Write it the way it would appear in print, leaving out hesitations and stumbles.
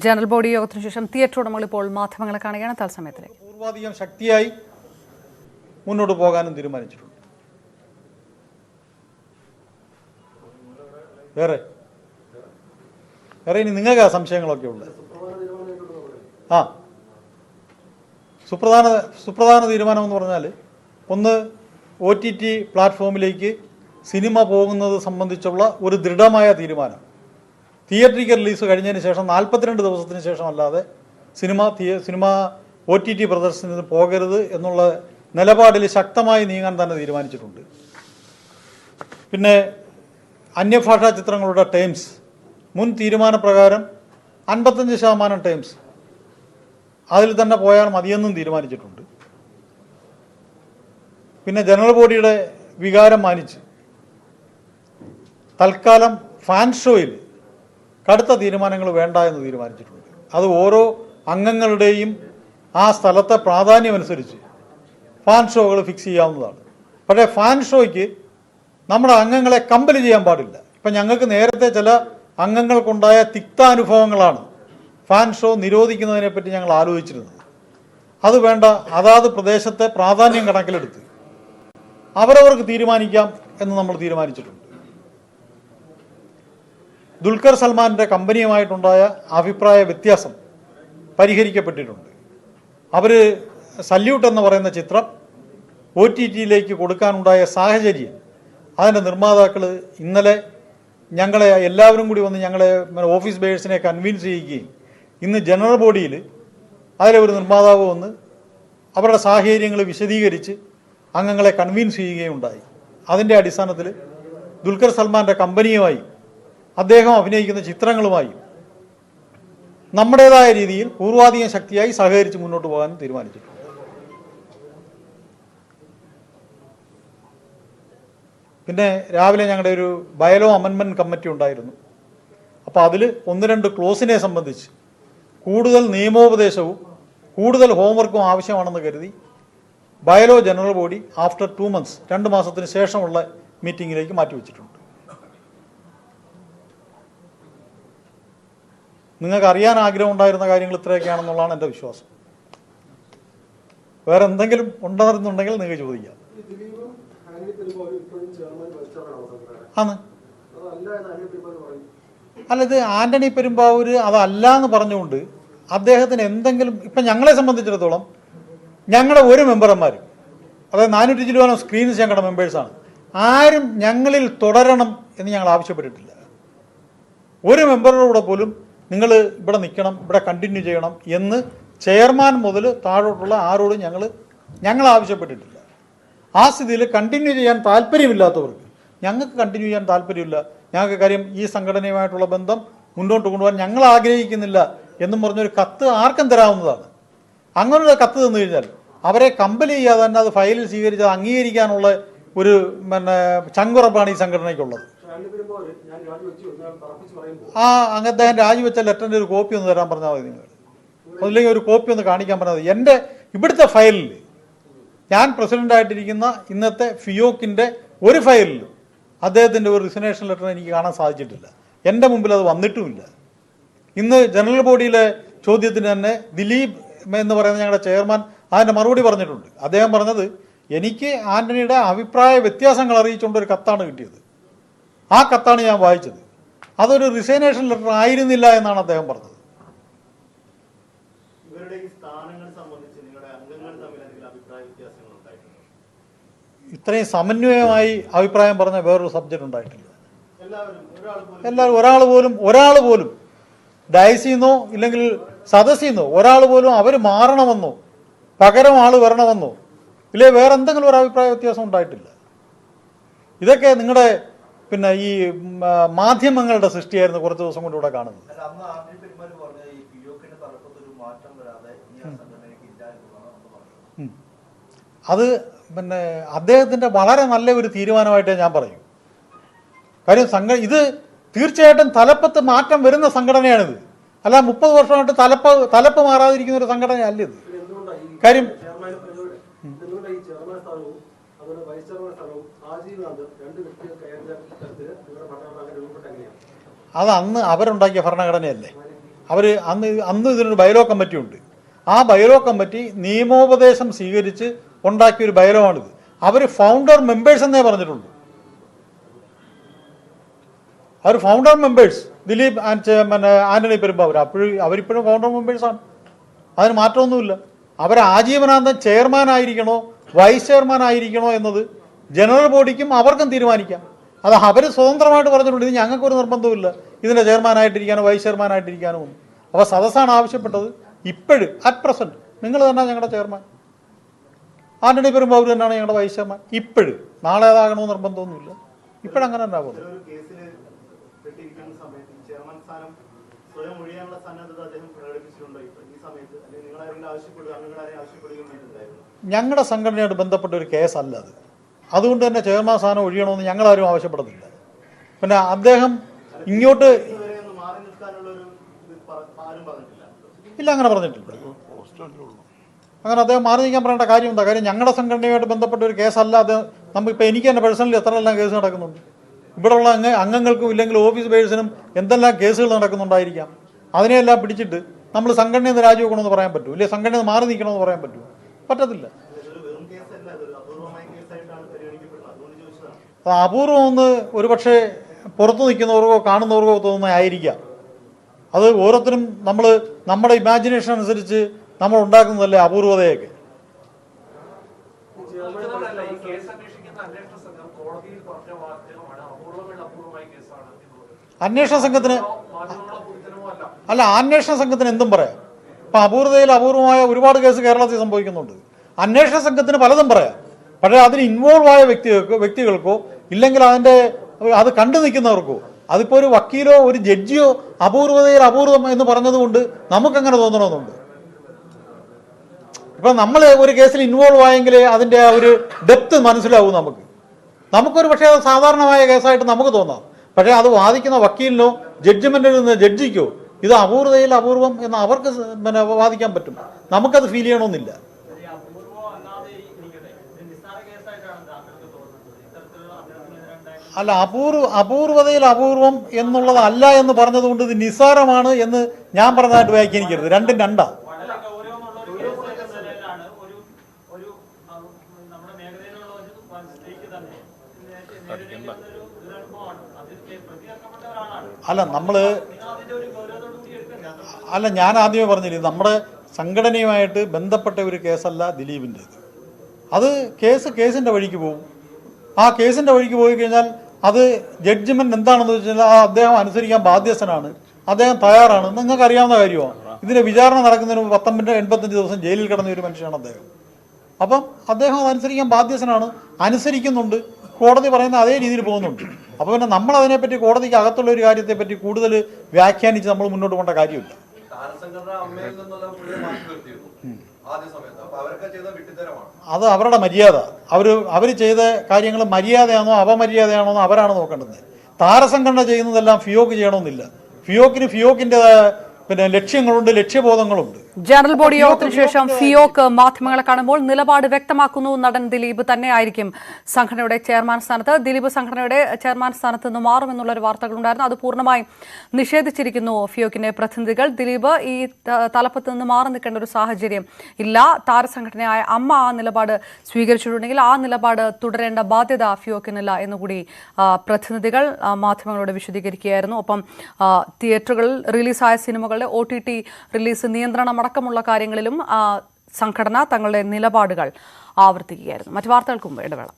General body യോഗത്തിന് ശേഷം theatre ഉടമകൾ ഇപ്പോൾ മാധ്യമങ്ങളെ കാണുകയാണ്. തത്സമയത്തിലേക്ക് പൂർവാധികം ശക്തിയായി മുന്നോട്ട് പോകാനും തീരുമാനിച്ചിട്ടുണ്ട്. വേറെ ഇനി നിങ്ങൾക്ക് ആ സംശയങ്ങളൊക്കെ ഉണ്ട്. സുപ്രധാന തീരുമാനം എന്ന് പറഞ്ഞാൽ, ഒന്ന് OTT പ്ലാറ്റ്ഫോമിലേക്ക് സിനിമ പോകുന്നത് സംബന്ധിച്ചുള്ള ഒരു ദൃഢമായ തീരുമാനം. തിയേറ്ററിക്കൽ റിലീസ് കഴിഞ്ഞതിന് ശേഷം 42 ദിവസത്തിന് ശേഷമല്ലാതെ സിനിമ OTT പ്രദർശനത്തിന് പോകരുത് എന്നുള്ള നിലപാടിൽ ശക്തമായി നീങ്ങാൻ തന്നെ തീരുമാനിച്ചിട്ടുണ്ട്. പിന്നെ അന്യഭാഷാ ചിത്രങ്ങളുടെ ടേംസ് മുൻ തീരുമാനപ്രകാരം 55% ടേംസ് അതിൽ തന്നെ പോയാൽ മതിയെന്നും തീരുമാനിച്ചിട്ടുണ്ട്. പിന്നെ ജനറൽ ബോഡിയുടെ വികാരം മാനിച്ച് തൽക്കാലം ഫാൻ ഷോയിൽ കടുത്ത തീരുമാനങ്ങൾ വേണ്ട എന്ന് തീരുമാനിച്ചിട്ടുണ്ട്. അത് ഓരോ അംഗങ്ങളുടെയും ആ സ്ഥലത്തെ പ്രാധാന്യമനുസരിച്ച് ഫാൻ ഷോകൾ ഫിക്സ് ചെയ്യാവുന്നതാണ്. പക്ഷേ ഫാൻ ഷോയ്ക്ക് നമ്മുടെ അംഗങ്ങളെ കമ്പൽ ചെയ്യാൻ പാടില്ല. ഇപ്പം ഞങ്ങൾക്ക് നേരത്തെ ചില അംഗങ്ങൾക്കുണ്ടായ തിക്താനുഭവങ്ങളാണ് ഫാൻ ഷോ നിരോധിക്കുന്നതിനെപ്പറ്റി ഞങ്ങൾ ആലോചിച്ചിരുന്നത്. അത് വേണ്ട, അതാത് പ്രദേശത്തെ പ്രാധാന്യം കണക്കിലെടുത്ത് അവരവർക്ക് തീരുമാനിക്കാം എന്ന് നമ്മൾ തീരുമാനിച്ചിട്ടുണ്ട്. ദുൽഖർ സൽമാൻ്റെ കമ്പനിയുമായിട്ടുണ്ടായ അഭിപ്രായ വ്യത്യാസം പരിഹരിക്കപ്പെട്ടിട്ടുണ്ട്. അവർ സല്യൂട്ട് എന്ന് പറയുന്ന ചിത്രം OTTയിലേക്ക് കൊടുക്കാനുണ്ടായ സാഹചര്യം അതിൻ്റെ നിർമ്മാതാക്കൾ ഇന്നലെ ഞങ്ങളെ എല്ലാവരും കൂടി വന്ന് ഞങ്ങളെ ഓഫീസ് ബേഴ്സിനെ കൺവിൻസ് ചെയ്യുകയും ഇന്ന് ജനറൽ ബോഡിയിൽ അതിലൊരു നിർമ്മാതാവ് വന്ന് അവരുടെ സാഹചര്യങ്ങൾ വിശദീകരിച്ച് അംഗങ്ങളെ കൺവിൻസ് ചെയ്യുകയും ഉണ്ടായി. അതിൻ്റെ അടിസ്ഥാനത്തിൽ ദുൽഖർ സൽമാൻ്റെ കമ്പനിയുമായി അദ്ദേഹം അഭിനയിക്കുന്ന ചിത്രങ്ങളുമായി നമ്മുടേതായ രീതിയിൽ പൂർവാധികം ശക്തിയായി സഹകരിച്ച് മുന്നോട്ട് പോകാൻ തീരുമാനിച്ചിട്ടുണ്ട്. പിന്നെ രാവിലെ ഞങ്ങളുടെ ഒരു ബയലോ അമെൻമെൻറ്റ് കമ്മിറ്റി ഉണ്ടായിരുന്നു. അപ്പോൾ അതിൽ 1-2 ക്ലോസിനെ സംബന്ധിച്ച് കൂടുതൽ നിയമോപദേശവും കൂടുതൽ ഹോംവർക്കും ആവശ്യമാണെന്ന് കരുതി bylaw general body after 2 months 2 മാസത്തിന് ശേഷമുള്ള മീറ്റിങ്ങിലേക്ക് മാറ്റിവെച്ചിട്ടുണ്ട്. നിങ്ങൾക്ക് അറിയാൻ ആഗ്രഹം ഉണ്ടായിരുന്ന കാര്യങ്ങൾ ഇത്രയൊക്കെയാണെന്നുള്ളതാണ് എൻ്റെ വിശ്വാസം. വേറെ എന്തെങ്കിലും ഉണ്ടെന്നുണ്ടെങ്കിൽ നിങ്ങൾക്ക് ചോദിക്കാം. അല്ല, ഇത് ആന്റണി പെരുമ്പാവൂർ അതല്ല എന്ന് പറഞ്ഞുകൊണ്ട് അദ്ദേഹത്തിന് എന്തെങ്കിലും, ഇപ്പം ഞങ്ങളെ സംബന്ധിച്ചിടത്തോളം ഞങ്ങളുടെ ഒരു മെമ്പർമാരും, അതായത് 400 ചില്ലുവാനോ സ്ക്രീൻസ് ഞങ്ങളുടെ മെമ്പേഴ്സാണ്, ആരും ഞങ്ങളിൽ തുടരണം എന്ന് ഞങ്ങൾ ആവശ്യപ്പെട്ടിട്ടില്ല. ഒരു മെമ്പറുടെ കൂടെ പോലും നിങ്ങൾ ഇവിടെ നിൽക്കണം, ഇവിടെ കണ്ടിന്യൂ ചെയ്യണം എന്ന് ചെയർമാൻ മുതൽ താഴോട്ടുള്ള ആരോടും ഞങ്ങൾ ആവശ്യപ്പെട്ടിട്ടില്ല. ആ സ്ഥിതിയിൽ കണ്ടിന്യൂ ചെയ്യാൻ താല്പര്യമില്ലാത്തവർക്ക് ഞങ്ങൾക്ക് കണ്ടിന്യൂ ചെയ്യാൻ താല്പര്യമില്ല. ഞങ്ങൾക്ക് കാര്യം ഈ സംഘടനയുമായിട്ടുള്ള ബന്ധം മുന്നോട്ട് കൊണ്ടുപോകാൻ ഞങ്ങൾ ആഗ്രഹിക്കുന്നില്ല എന്നും പറഞ്ഞൊരു കത്ത് ആർക്കും തരാവുന്നതാണ്. അങ്ങനൊരു കത്ത് തന്നു കഴിഞ്ഞാൽ അവരെ കമ്പൽ ചെയ്യാതെ തന്നെ അത് ഫയലിൽ സ്വീകരിച്ച് അംഗീകരിക്കാനുള്ള ഒരു ചങ്കുറപ്പാണ് ഈ സംഘടനയ്ക്കുള്ളത്. അദ്ദേഹം രാജിവെച്ച ലെറ്ററിൻ്റെ ഒരു കോപ്പി ഒന്ന് തരാൻ പറഞ്ഞാൽ മതി. നിങ്ങൾ അതില്ലെങ്കിൽ ഒരു കോപ്പി ഒന്ന് കാണിക്കാൻ പറഞ്ഞാൽ മതി. എൻ്റെ ഇവിടുത്തെ ഫയലിൽ ഞാൻ പ്രസിഡൻ്റായിട്ടിരിക്കുന്ന ഇന്നത്തെ ഫിയോക്കിൻ്റെ ഒരു ഫയലിലും അദ്ദേഹത്തിൻ്റെ ഒരു റിസിഗ്നേഷൻ ലെറ്റർ എനിക്ക് കാണാൻ സാധിച്ചിട്ടില്ല. എൻ്റെ മുമ്പിൽ അത് വന്നിട്ടുമില്ല. ഇന്ന് ജനറൽ ബോഡിയിലെ ചോദ്യത്തിന് തന്നെ ദിലീപ് എന്ന് പറയുന്ന ഞങ്ങളുടെ ചെയർമാൻ അതിൻ്റെ മറുപടി പറഞ്ഞിട്ടുണ്ട്. അദ്ദേഹം പറഞ്ഞത്, എനിക്ക് ആന്റണിയുടെ അഭിപ്രായ വ്യത്യാസങ്ങൾ അറിയിച്ചുകൊണ്ട് ഒരു കത്താണ് കിട്ടിയത്. ആ കത്താണ് ഞാൻ വായിച്ചത്. അതൊരു റിസിഗ്നേഷൻ ലെറ്റർ ആയിരുന്നില്ല എന്നാണ് അദ്ദേഹം പറഞ്ഞത്. ഇത്രയും സമന്വയമായി അഭിപ്രായം പറഞ്ഞ വേറൊരു സബ്ജക്റ്റ് ഉണ്ടായിട്ടില്ല. എല്ലാവരും ഒരാൾ പോലും ഡയസിന്നോ ഇല്ലെങ്കിൽ സദസ്സിന്നോ ഒരാൾ പോലും അവർ മാറണമെന്നോ പകരം ആൾ വരണമെന്നോ ഇല്ലേ വേറെ എന്തെങ്കിലും ഒരു അഭിപ്രായ വ്യത്യാസം ഉണ്ടായിട്ടില്ല. ഇതൊക്കെ നിങ്ങളുടെ ഈ മാധ്യമങ്ങളുടെ സൃഷ്ടിയായിരുന്നു കുറച്ച് ദിവസം കൊണ്ട് ഇവിടെ കാണുന്നത്. അത് അദ്ദേഹത്തിൻ്റെ വളരെ നല്ല ഒരു തീരുമാനമായിട്ടേ ഞാൻ പറയൂ. കാര്യം ഇത് തീർച്ചയായിട്ടും തലപ്പത്ത് മാറ്റം വരുന്ന സംഘടനയാണിത്. അല്ല 30 വർഷമായിട്ട് തലപ്പ് മാറാതിരിക്കുന്ന ഒരു സംഘടനയല്ല ഇത്. കാര്യം അത് അന്ന് അവരുണ്ടാക്കിയ ഭരണഘടനയല്ലേ. അവർ അന്ന് ഇതിനൊരു ബയലോ കമ്മിറ്റി ഉണ്ട്. ആ ബയലോ കമ്മിറ്റി നിയമോപദേശം സ്വീകരിച്ച് ഉണ്ടാക്കിയ ഒരു ബയലോ ആണിത്. അവർ ഫൗണ്ടർ മെമ്പേഴ്സ് എന്നേ പറഞ്ഞിട്ടുള്ളൂ. അവർ ഫൗണ്ടർ മെമ്പേഴ്സ് ദിലീപ് ആന്റണി പെരുമ്പാവൂർ അവരിപ്പോഴും ഫൗണ്ടർ മെമ്പേഴ്സാണ്. അതിന് മാറ്റമൊന്നുമില്ല. അവർ ആജീവനാന്തം ചെയർമാൻ ആയിരിക്കണോ വൈസ് ചെയർമാൻ ആയിരിക്കണോ എന്നത് ജനറൽ ബോഡിക്കും അവർക്കും തീരുമാനിക്കാം. അത് അവർ സ്വതന്ത്രമായിട്ട് പറഞ്ഞിട്ടുണ്ട്. ഇത് ഞങ്ങൾക്കൊരു നിർബന്ധമില്ല ഇതിൻ്റെ ചെയർമാനായിട്ടിരിക്കാനോ വൈസ് ചെയർമാനായിട്ടിരിക്കാനോ ഒന്നും. അപ്പോൾ സദസ്സാണ് ആവശ്യപ്പെട്ടത്. ഇപ്പോഴും അറ്റ് പ്രസൻറ്റ് നിങ്ങൾ തന്നെ ഞങ്ങളുടെ ചെയർമാൻ, ആന്റണി പെരുമ്പാവൂർ തന്നെയാണ് ഞങ്ങളുടെ വൈസ് ചെയർമാൻ. ഇപ്പോഴും നാളെ അതാകണമെന്ന് നിർബന്ധമൊന്നുമില്ല. ഇപ്പോഴങ്ങനെ തന്നെ പോകുന്നത്. ഞങ്ങളുടെ സംഘടനയോട് ബന്ധപ്പെട്ട ഒരു കേസല്ല അത്. അതുകൊണ്ട് തന്നെ ചെയർമാൻ സ്ഥാനം ഒഴിയണമെന്ന് ഞങ്ങളാരും ആവശ്യപ്പെടുന്നില്ല. പിന്നെ അദ്ദേഹം ഇങ്ങോട്ട് ഇല്ല, അങ്ങനെ പറഞ്ഞിട്ടില്ല. അങ്ങനെ അദ്ദേഹം മാറി നിൽക്കാൻ പറയേണ്ട കാര്യം എന്താ? കാര്യം ഞങ്ങളുടെ സംഘടനയുമായിട്ട് ബന്ധപ്പെട്ട ഒരു കേസല്ല അത്. നമുക്കിപ്പോൾ എനിക്ക് തന്നെ പേഴ്സണലി എത്രയെല്ലാം കേസ് നടക്കുന്നുണ്ട്. ഇവിടെയുള്ള അംഗങ്ങൾക്കും ഇല്ലെങ്കിൽ ഓഫീസ് ബേഴ്സിനും എന്തെല്ലാം കേസുകൾ നടക്കുന്നുണ്ടായിരിക്കാം. അതിനെയെല്ലാം പിടിച്ചിട്ട് നമ്മൾ സംഘടനയിൽ നിന്ന് രാജിവെക്കണമെന്ന് പറയാൻ പറ്റുമോ? ഇല്ലെങ്കിൽ സംഘടനയിൽ നിന്ന് മാറി നിൽക്കണമെന്ന് പറയാൻ പറ്റുമോ? പറ്റത്തില്ല. അപൂർവമെന്ന് ഒരുപക്ഷെ പുറത്തു നിൽക്കുന്നവർക്കോ കാണുന്നവർക്കോ തോന്നുന്നതായിരിക്കാം. അത് ഓരോരുത്തരും നമ്മുടെ ഇമാജിനേഷൻ അനുസരിച്ച് നമ്മൾ ഉണ്ടാക്കുന്നതല്ലേ അപൂർവതയൊക്കെ. അന്വേഷണ സംഘത്തിന് എന്തും പറയാം. ഇപ്പം അപൂർവതയിൽ അപൂർവമായ ഒരുപാട് കേസ് കേരളത്തിൽ സംഭവിക്കുന്നുണ്ട്. അന്വേഷണ സംഘത്തിന് പലതും പറയാം. പക്ഷേ അതിന് ഇൻവോൾവ് ആയ വ്യക്തികൾക്കോ ഇല്ലെങ്കിൽ അത് കണ്ടു നിൽക്കുന്നവർക്കോ, അതിപ്പോൾ ഒരു വക്കീലോ ഒരു ജഡ്ജിയോ അപൂർവതയിൽ അപൂർവം എന്ന് പറഞ്ഞതുകൊണ്ട് നമുക്കങ്ങനെ തോന്നണമെന്നുണ്ട്. ഇപ്പം നമ്മൾ ഒരു കേസിൽ ഇൻവോൾവ് ആയെങ്കിൽ അതിൻ്റെ ആ ഒരു ഡെപ്ത് മനസ്സിലാവും. നമുക്കൊരു പക്ഷേ അത് സാധാരണമായ കേസായിട്ട് നമുക്ക് തോന്നാം. പക്ഷേ അത് വാദിക്കുന്ന വക്കീലിനോ ജഡ്ജ്മെന്റിൽ നിന്ന് ജഡ്ജിക്കോ ഇത് അപൂർവതയിൽ അപൂർവം എന്ന് അവർക്ക് വാദിക്കാൻ പറ്റും. നമുക്കത് ഫീൽ ചെയ്യണമെന്നില്ല. അല്ല, അപൂർവതയിൽ അപൂർവം എന്നുള്ളതല്ല എന്ന് പറഞ്ഞതുകൊണ്ട് ഇത് നിസ്സാരമാണ് എന്ന് ഞാൻ പറഞ്ഞതായിട്ട് വ്യാഖ്യാനിക്കരുത്. രണ്ടും രണ്ടാ. ഞാൻ ആദ്യമേ പറഞ്ഞില്ലേ, നമ്മുടെ സംഘടനയുമായിട്ട് ബന്ധപ്പെട്ട ഒരു കേസല്ല ദിലീപിൻ്റെത്. അത് കേസിൻ്റെ വഴിക്ക് പോകും. ആ കേസിൻ്റെ വഴിക്ക് പോയി കഴിഞ്ഞാൽ അത് ജഡ്ജ്മെന്റ് എന്താണെന്ന് വെച്ചാൽ അദ്ദേഹം അനുസരിക്കാൻ ബാധ്യസ്ഥനാണ്, അദ്ദേഹം തയ്യാറാണ്. നിങ്ങൾക്ക് അറിയാവുന്ന കാര്യമാണ്. ഇതിന്റെ വിചാരണ നടക്കുന്നതിന് 85 ദിവസം ജയിലിൽ കിടന്ന ഒരു മനുഷ്യനാണ് അദ്ദേഹം. അപ്പം അദ്ദേഹം അതനുസരിക്കാൻ ബാധ്യസ്ഥനാണ്, അനുസരിക്കുന്നുണ്ട്. കോടതി പറയുന്ന അതേ രീതിയിൽ പോകുന്നുണ്ട്. അപ്പോൾ പിന്നെ നമ്മൾ അതിനെപ്പറ്റി കോടതിക്ക് അകത്തുള്ള ഒരു കാര്യത്തെപ്പറ്റി കൂടുതൽ വ്യാഖ്യാനിച്ച് നമ്മൾ മുന്നോട്ട് പോകേണ്ട കാര്യമില്ല. അത് അവരുടെ മര്യാദ. അവർ ചെയ്ത കാര്യങ്ങൾ മര്യാദയാണോ അപമര്യാദയാണോ എന്ന് അവരാണ് നോക്കേണ്ടത്. താരസംഘടന ചെയ്യുന്നതെല്ലാം ഫിയോക്ക് ചെയ്യണമെന്നില്ല. ഫിയോക്കിൻ്റെതായ ലക്ഷ്യങ്ങളുണ്ട്, ലക്ഷ്യബോധങ്ങളുണ്ട്. ജനറൽ ബോഡി യോഗത്തിന് ശേഷം ഫിയോക്ക് മാധ്യമങ്ങളെ കാണുമ്പോൾ നിലപാട് വ്യക്തമാക്കുന്നു. നടൻ ദിലീപ് തന്നെ ആയിരിക്കും സംഘടനയുടെ ചെയർമാൻ സ്ഥാനത്ത്. ദിലീപ് സംഘടനയുടെ ചെയർമാൻ സ്ഥാനത്ത് നിന്ന് മാറുമെന്നുള്ളൊരു വാർത്തകളുണ്ടായിരുന്നു. അത് പൂർണ്ണമായും നിഷേധിച്ചിരിക്കുന്നു ഫിയോക്കിന്റെ പ്രതിനിധികൾ. ദിലീപ് ഈ തലപ്പത്ത് നിന്ന് മാറി നിൽക്കേണ്ട ഒരു സാഹചര്യം ഇല്ല. താരസംഘടനയായ അമ്മ ആ നിലപാട് സ്വീകരിച്ചിട്ടുണ്ടെങ്കിൽ ആ നിലപാട് തുടരേണ്ട ബാധ്യത ഫിയോക്കിനില്ല എന്നുകൂടി പ്രതിനിധികൾ മാധ്യമങ്ങളോട് വിശദീകരിക്കുകയായിരുന്നു. ഒപ്പം തിയേറ്ററുകളിൽ റിലീസായ സിനിമകളുടെ OTT റിലീസ് നിയന്ത്രണം അടക്കമുള്ള കാര്യങ്ങളിലും സംഘടന തങ്ങളുടെ നിലപാടുകൾ ആവർത്തിക്കുകയായിരുന്നു. മറ്റു വാർത്തകൾക്കും ഇടവേള.